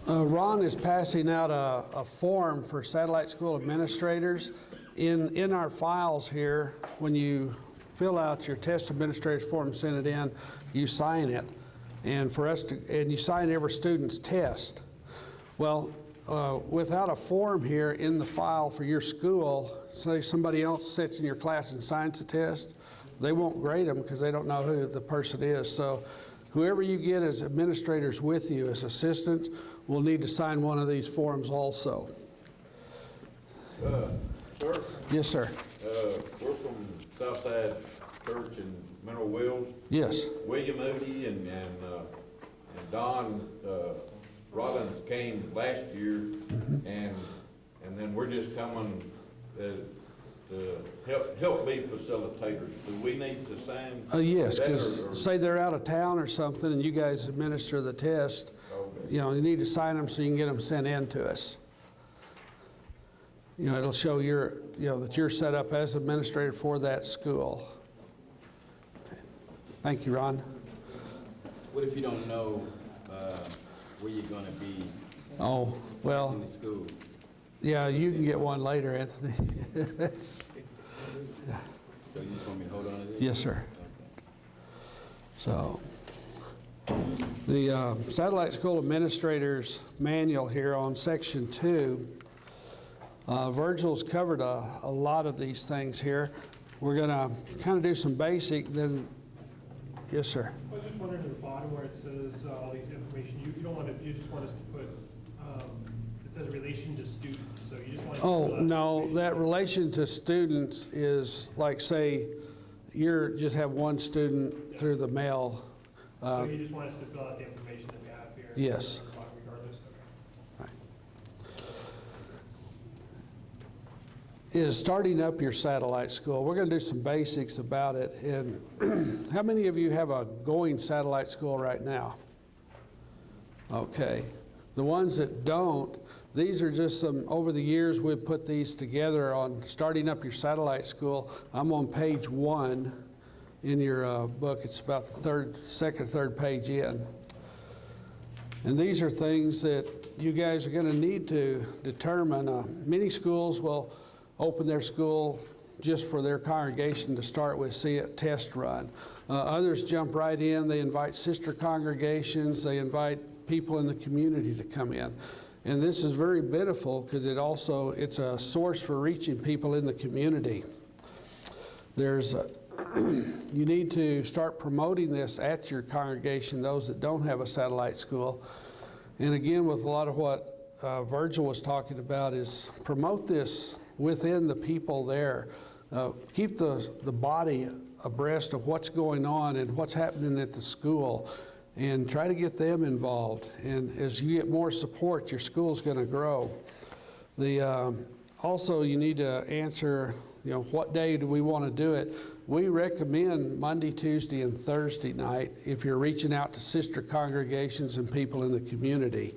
Ron is passing out a form for satellite school administrators. In our files here, when you fill out your test administrator's form and send it in, you sign it. And you sign every student's test. Well, without a form here in the file for your school, say somebody else sits in your class and signs the test, they won't grade them because they don't know who the person is. So whoever you get as administrators with you, as assistants, will need to sign one of these forms also. Sir? Yes, sir. We're from Southside Church in Mineral Wells. Yes. William Moody and Don Robbins came last year, and then we're just coming to help be facilitators. Do we need to sign? Yes, because say they're out of town or something and you guys administer the test, Okay. you need to sign them so you can get them sent in to us. It'll show that you're set up as administrator for that school. Thank you, Ron. What if you don't know where you're going to be Oh, in well, the school? yeah, you can get one later, Anthony. So you just want me to hold on to this? Yes, sir. Okay. So, the Satellite School Administrators Manual here on Section 2, Virgil's covered a lot of these things here. We're going to kind of do some basic, then, yes, sir. I was just wondering at the bottom where it says all these information, you don't want to, you just want us to put, it says relation to students, so you just want us to Oh, put no, that relation to students is like, say, you just have one student through the mail. So you just want us to fill out the information that we have here? Yes. Regardless, okay. Is starting up your satellite school. We're going to do some basics about it. And how many of you have a going satellite school right now? Okay. The ones that don't, these are just some, over the years we've put these together on starting up your satellite school. I'm on page 1 in your book. It's about the second or third page in. And these are things that you guys are going to need to determine. Many schools will open their school just for their congregation to start with, see a test run. Others jump right in. They invite sister congregations. They invite people in the community to come in. And this is very beneficial because it's a source for reaching people in the community. You need to start promoting this at your congregation, those that don't have a satellite school. And again, with a lot of what Virgil was talking about is promote this within the people there. Keep the body abreast of what's going on and what's happening at the school, and try to get them involved. And as you get more support, your school's going to grow. Also, you need to answer, what day do we want to do it? We recommend Monday, Tuesday, and Thursday night if you're reaching out to sister congregations and people in the community.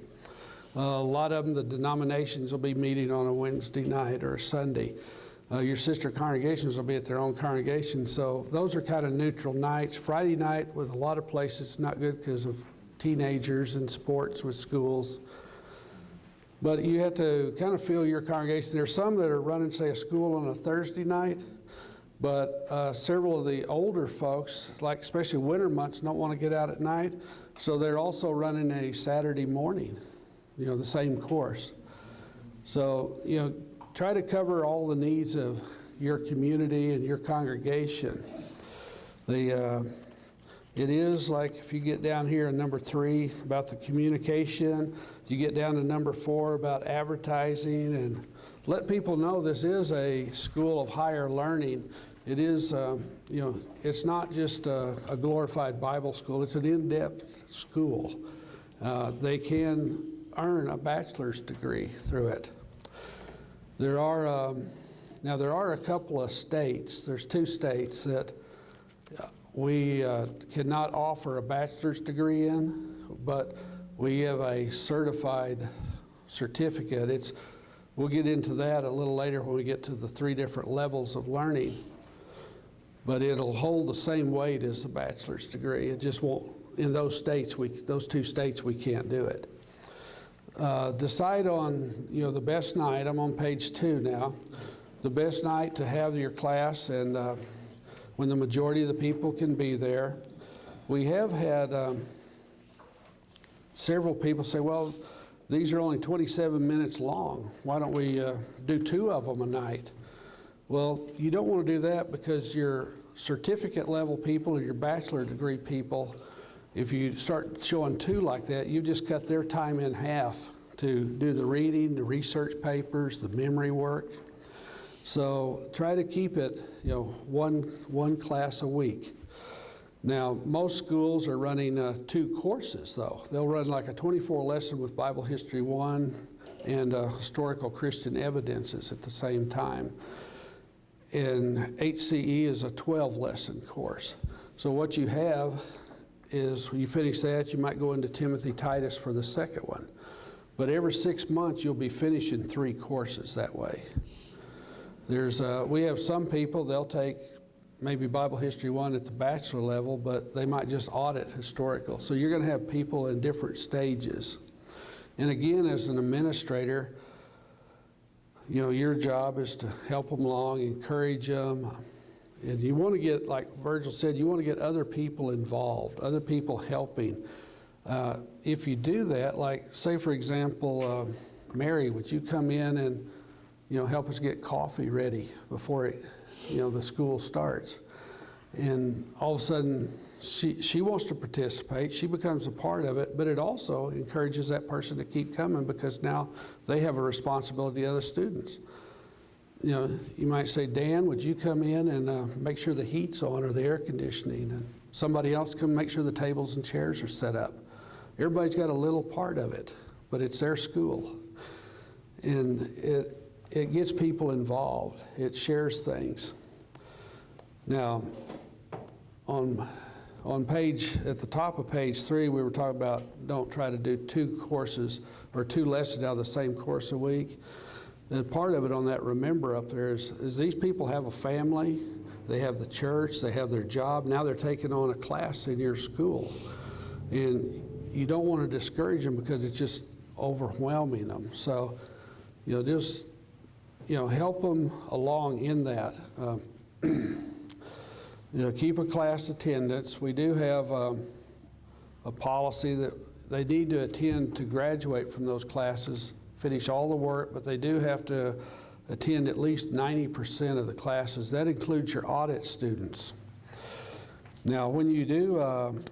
A lot of them, the denominations will be meeting on a Wednesday night or a Sunday. Your sister congregations will be at their own congregation, so those are kind of neutral nights. Friday night with a lot of places, not good because of teenagers and sports with schools. But you have to kind of feel your congregation. There's some that are running, say, a school on a Thursday night, but several of the older folks, like especially winter months, don't want to get out at night, so they're also running a Saturday morning, the same course. So, try to cover all the needs of your community and your congregation. It is like if you get down here in number 3 about the communication, you get down to number 4 about advertising, and let people know this is a school of higher learning. It is, it's not just a glorified Bible school. It's an in-depth school. They can earn a bachelor's degree through it. There are a couple of states. There's 2 states that we cannot offer a bachelor's degree in, but we have a certified certificate. We'll get into that a little later when we get to the 3 different levels of learning. But it'll hold the same weight as the bachelor's degree. It just won't, in those 2 states, we can't do it. decide on, the best night. I'm on page 2 now. The best night to have your class, and when the majority of the people can be there. We have had several people say, well, these are only 27 minutes long. Why don't we do 2 of them a night? Well, you don't want to do that because your certificate level people or your bachelor degree people, if you start showing 2 like that, you just cut their time in half to do the reading, the research papers, the memory work. So try to keep it, one class a week. Now, most schools are running 2 courses, though. They'll run like a 24 lesson with Bible History 1 and Historical Christian Evidences at the same time. And HCE is a 12 lesson course. So what you have is when you finish that, you might go into Timothy Titus for the second one. But every 6 months, you'll be finishing 3 courses that way. We have some people, they'll take maybe Bible History 1 at the bachelor level, but they might just audit historical. So you're going to have people in different stages. And again, as an administrator, your job is to help them along, encourage them. And you want to get, like Virgil said, you want to get other people involved, other people helping. If you do that, like say for example, Mary, would you come in and help us get coffee ready before the school starts? And all of a sudden, she wants to participate. She becomes a part of it, but it also encourages that person to keep coming because now they have a responsibility to other students. You might say, Dan, would you come in and make sure the heat's on or the air conditioning? And somebody else come make sure the tables and chairs are set up. Everybody's got a little part of it, but it's their school. And it gets people involved. It shares things. Now, on page, at the top of page 3, we were talking about don't try to do 2 courses or 2 lessons out of the same course a week. And part of it on that remember up there is these people have a family, they have the church, they have their job, now they're taking on a class in your school. And you don't want to discourage them because it's just overwhelming them. So, just help them along in that. Keep a class attendance. We do have a policy that they need to attend to graduate from those classes, finish all the work, but they do have to attend at least 90% of the classes. That includes your audit students. Now, when you do,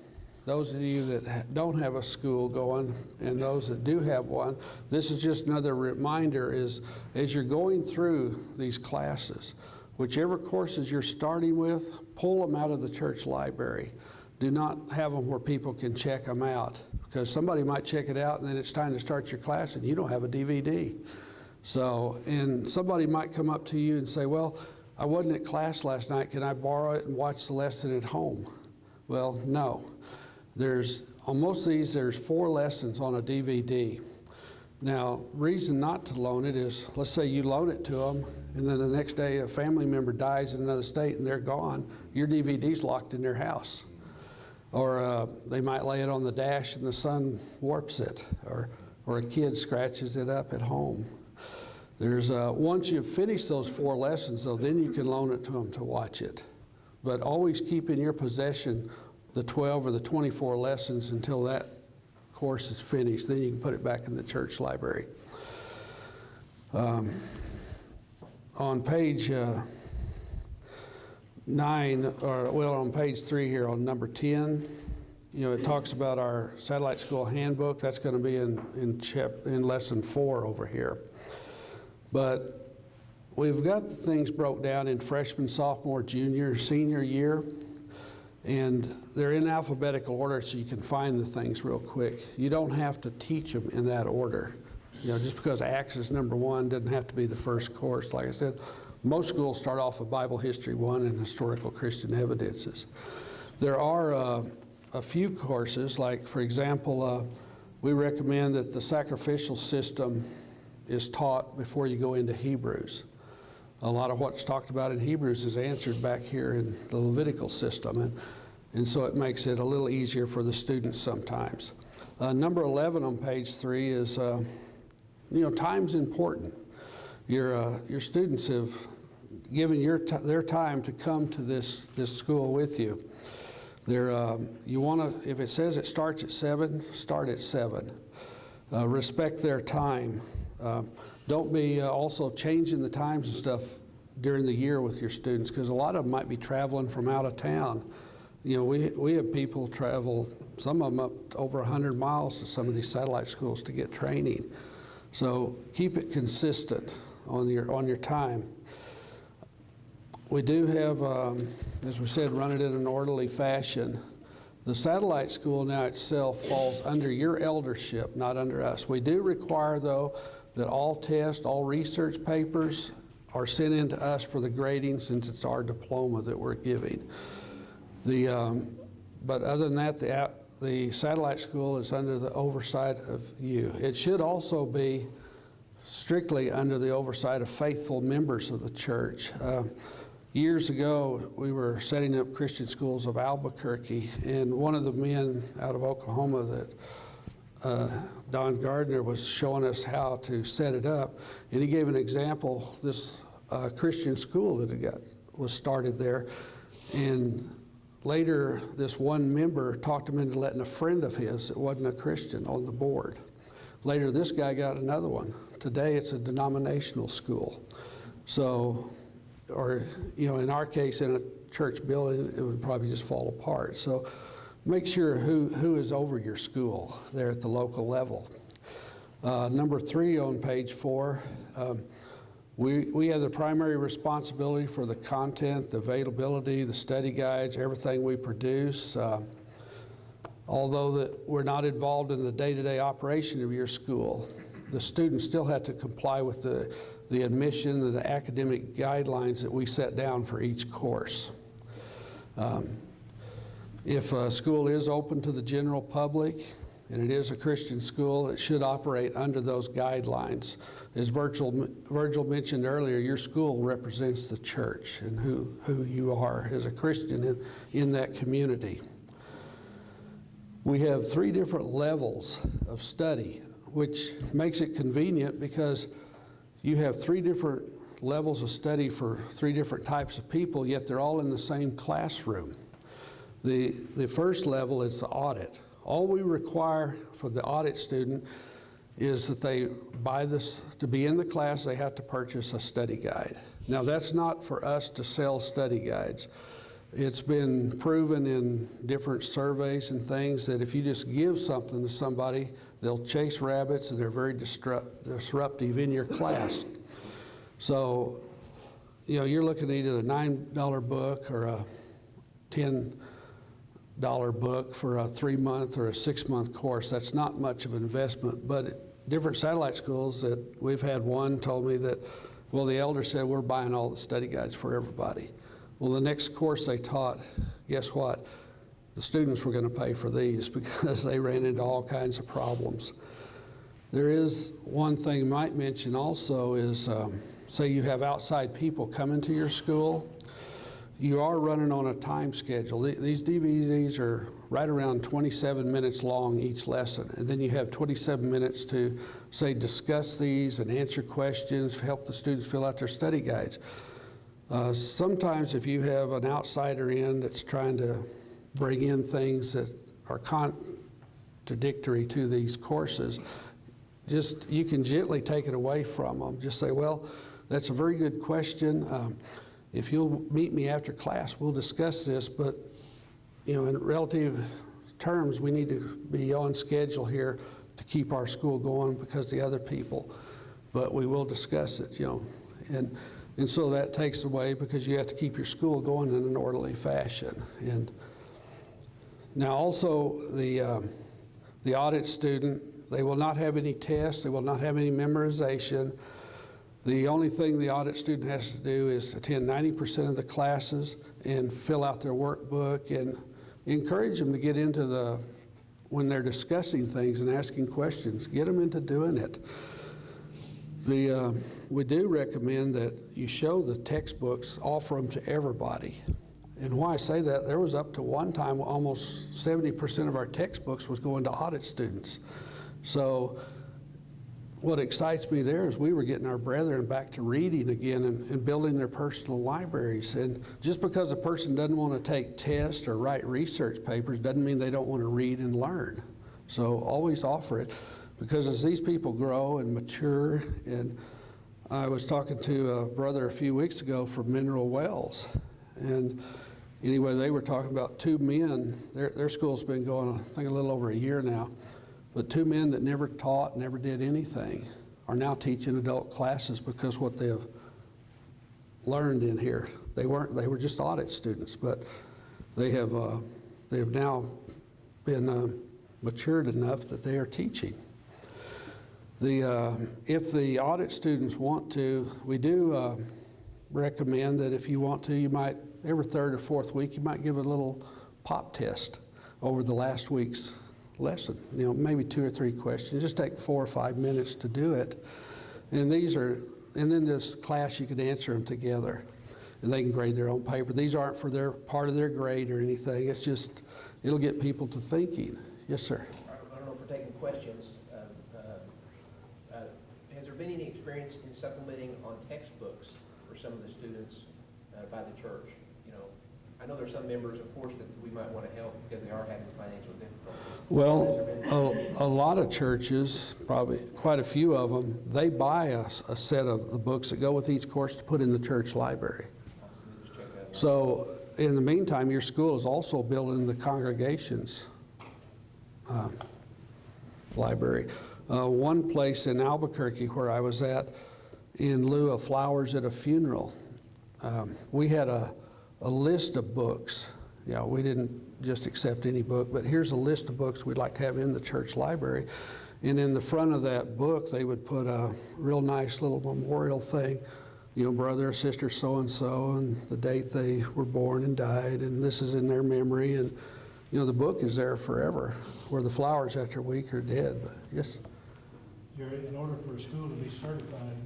those of you that don't have a school going and those that do have one, this is just another reminder is as you're going through these classes, whichever courses you're starting with, pull them out of the church library. Do not have them where people can check them out because somebody might check it out and then it's time to start your class and you don't have a DVD. So, and somebody might come up to you and say, well, I wasn't at class last night. Can I borrow it and watch the lesson at home? Well, no. On most of these, there's 4 lessons on a DVD. Now, reason not to loan it is, let's say you loan it to them, and then the next day a family member dies in another state and they're gone, your DVD's locked in their house. Or they might lay it on the dash and the sun warps it, or a kid scratches it up at home. Once you've finished those 4 lessons, though, then you can loan it to them to watch it. But always keep in your possession the 12 or the 24 lessons until that course is finished. Then you can put it back in the church library. On page 9, on page 3 here on number 10, it talks about our satellite school handbook. That's going to be in lesson 4 over here. But we've got the things broke down in freshman, sophomore, junior, senior year. And they're in alphabetical order so you can find the things real quick. You don't have to teach them in that order. Just because Acts is number 1 doesn't have to be the first course. Like I said, most schools start off with Bible History 1 and Historical Christian Evidences. There are a few courses, like for example, we recommend that the sacrificial system is taught before you go into Hebrews. A lot of what's talked about in Hebrews is answered back here in the Levitical system, and so it makes it a little easier for the students sometimes. Number 11 on page 3 is, time's important. Your students have given their time to come to this school with you. You want to, if it says it starts at 7, start at 7. Respect their time. Don't be also changing the times and stuff during the year with your students, because a lot of them might be traveling from out of town. We have people travel, some of them up to over 100 miles to some of these satellite schools to get training. So keep it consistent on your time. We do have, as we said, run it in an orderly fashion. The satellite school now itself falls under your eldership, not under us. We do require, though, that all tests, all research papers are sent in to us for the grading, since it's our diploma that we're giving. But other than that, the satellite school is under the oversight of you. It should also be strictly under the oversight of faithful members of the church. Years ago, we were setting up Christian schools of Albuquerque, and one of the men out of Oklahoma that Don Gardner was showing us how to set it up, and he gave an example. This Christian school that was started there, and later this one member talked him into letting a friend of his that wasn't a Christian on the board. Later this guy got another one. Today it's a denominational school. So, or in our case, in a church building, it would probably just fall apart. So make sure who is over your school there at the local level. Number 3 on page 4, we have the primary responsibility for the content, the availability, the study guides, everything we produce. Although that we're not involved in the day-to-day operation of your school, the students still have to comply with the admission and the academic guidelines that we set down for each course. If a school is open to the general public, and it is a Christian school, it should operate under those guidelines. As Virgil mentioned earlier, your school represents the church and who you are as a Christian in that community. We have 3 different levels of study, which makes it convenient because you have 3 different levels of study for 3 different types of people, yet they're all in the same classroom. The first level is the audit. All we require for the audit student is that they buy this, to be in the class, they have to purchase a study guide. Now that's not for us to sell study guides. It's been proven in different surveys and things that if you just give something to somebody, they'll chase rabbits, and they're very disruptive in your class. So, you're looking at either a $9 book or a $10 book for a 3-month or a 6-month course. That's not much of an investment, but different satellite schools that we've had, one told me that, well, the elder said, we're buying all the study guides for everybody. Well, the next course they taught, guess what? The students were going to pay for these because they ran into all kinds of problems. There is one thing I might mention also is, say you have outside people coming to your school, you are running on a time schedule. These DVDs are right around 27 minutes long each lesson, and then you have 27 minutes to, say, discuss these and answer questions, help the students fill out their study guides. Sometimes if you have an outsider in that's trying to bring in things that are contradictory to these courses, you can gently take it away from them. Just say, well, that's a very good question. If you'll meet me after class, we'll discuss this, but in relative terms, we need to be on schedule here to keep our school going because the other people, but we will discuss it, and so that takes away because you have to keep your school going in an orderly fashion. And now also the audit student, they will not have any tests, they will not have any memorization. The only thing the audit student has to do is attend 90% of the classes and fill out their workbook, and encourage them to get into when they're discussing things and asking questions, get them into doing it. We do recommend that you show the textbooks, offer them to everybody. And why I say that, there was up to one time, almost 70% of our textbooks was going to audit students. So what excites me there is we were getting our brethren back to reading again and building their personal libraries. And just because a person doesn't want to take tests or write research papers doesn't mean they don't want to read and learn. So always offer it, because as these people grow and mature, and I was talking to a brother a few weeks ago from Mineral Wells, and anyway, they were talking about two men, their school's been going, I think, a little over a year now, but two men that never taught, never did anything, are now teaching adult classes because what they've learned in here. They were just audit students, but they have now been matured enough that they are teaching. If the audit students want to, we do recommend that if you want to, you might, every third or fourth week, you might give a little pop test over the last week's lesson. You know, maybe 2 or 3 questions. Just take 4 or 5 minutes to do it. And then this class, you can answer them together. And they can grade their own paper. These aren't for their part of their grade or anything. It's just, it'll get people to thinking. Yes, sir. I don't know if we're taking questions. Has there been any experience in supplementing on textbooks for some of the students by the church? You know, I know there's some members, of course, that we might want to help because they are having financial difficulties. Well, a lot of churches, probably quite a few of them, they buy a set of the books that go with each course to put in the church library. Just check that out. So in the meantime, your school is also building the congregation's library. One place in Albuquerque where I was at, in lieu of flowers at a funeral, we had a list of books. Yeah, we didn't just accept any book, but here's a list of books we'd like to have in the church library. And in the front of that book, they would put a real nice little memorial thing, you know, brother or sister so-and-so, and the date they were born and died, and this is in their memory. And, you know, the book is there forever, where the flowers after a week are dead. But yes? In order for a school to be certified,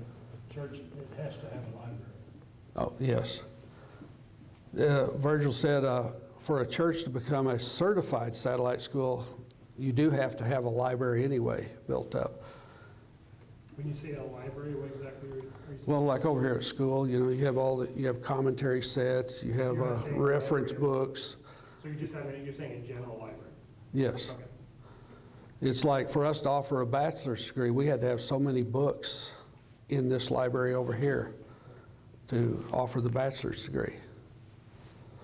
a church, it has to have a library. Oh, yes. Virgil said for a church to become a certified satellite school, you do have to have a library anyway built up. When you say a library, what exactly are you saying? Well, like over here at school, you know, you have commentary sets, you have You're not saying reference library. books. So you're saying a general library? Yes. Okay. It's like for us to offer a bachelor's degree, we had to have so many books in this library over here to offer the bachelor's degree.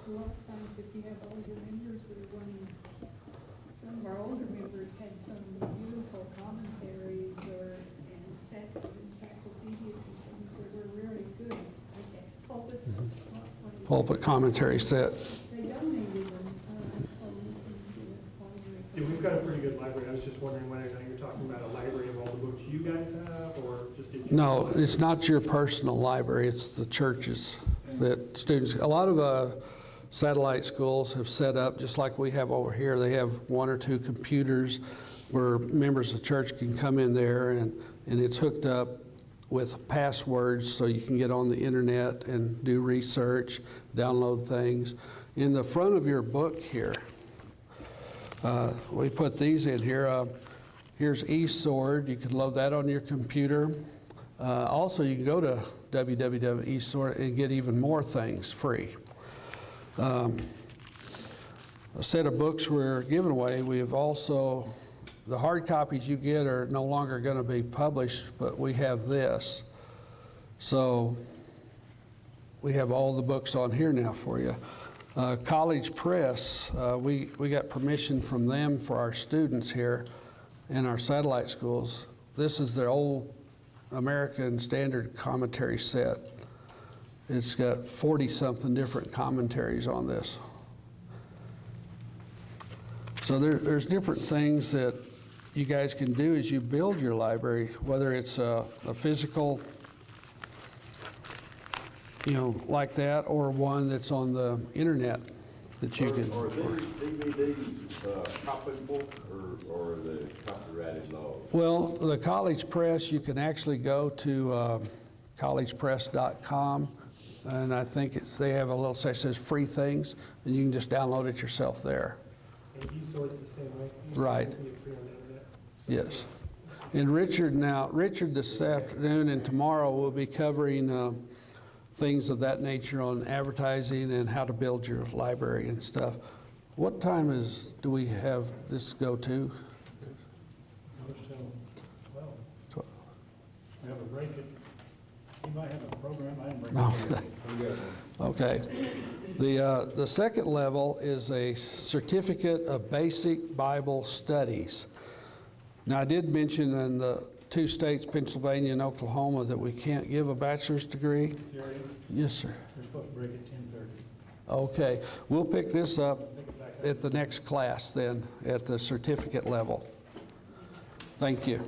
A lot of times, if you have older members that are running, some of our older members had some beautiful commentaries and sets of encyclopedias and things that were really good. Like that pulpits. what is it? Pulpit commentary set. They donated them, so we can do it. Yeah, we've got a pretty good library. I was just wondering whether or not you're talking about a library of all the books you guys have, or just in general? No, it's not your personal library, it's the churches that students, a lot of satellite schools have set up, just like we have over here. They have 1 or 2 computers where members of the church can come in there, and it's hooked up with passwords so you can get on the internet and do research, download things. In the front of your book here, we put these in here. Here's eSword. You can load that on your computer. Also, you can go to www.eSword and get even more things free. A set of books we're giving away. We have also, the hard copies you get are no longer going to be published, but we have this. So we have all the books on here now for you. College Press, we got permission from them for our students here in our satellite schools. This is their old American Standard commentary set. It's got 40-something different commentaries on this. So there's different things that you guys can do as you build your library, whether it's a physical, you know, like that, or one that's on the internet that you can. Are these DVDs copyable or are they copyrighted laws? Well, the College Press, you can actually go to collegepress.com. and I think they have a little section that says free things, and you can just download it yourself there. And eSword's the same way. Right. ESword will be free on the internet. Yes. And Richard this afternoon and tomorrow will be covering things of that nature on advertising and how to build your library and stuff. What time do we have this go to? Goes till 12. We have a break it. You might have a program, I didn't bring No. it. Okay. The second level is a certificate of basic Bible studies. Now, I did mention in the two states, Pennsylvania and Oklahoma, that we can't give a bachelor's degree. Jerry, Yes, sir. we're supposed to break at 10:30. Okay, we'll pick this up at the next class then, at the certificate level. Thank you.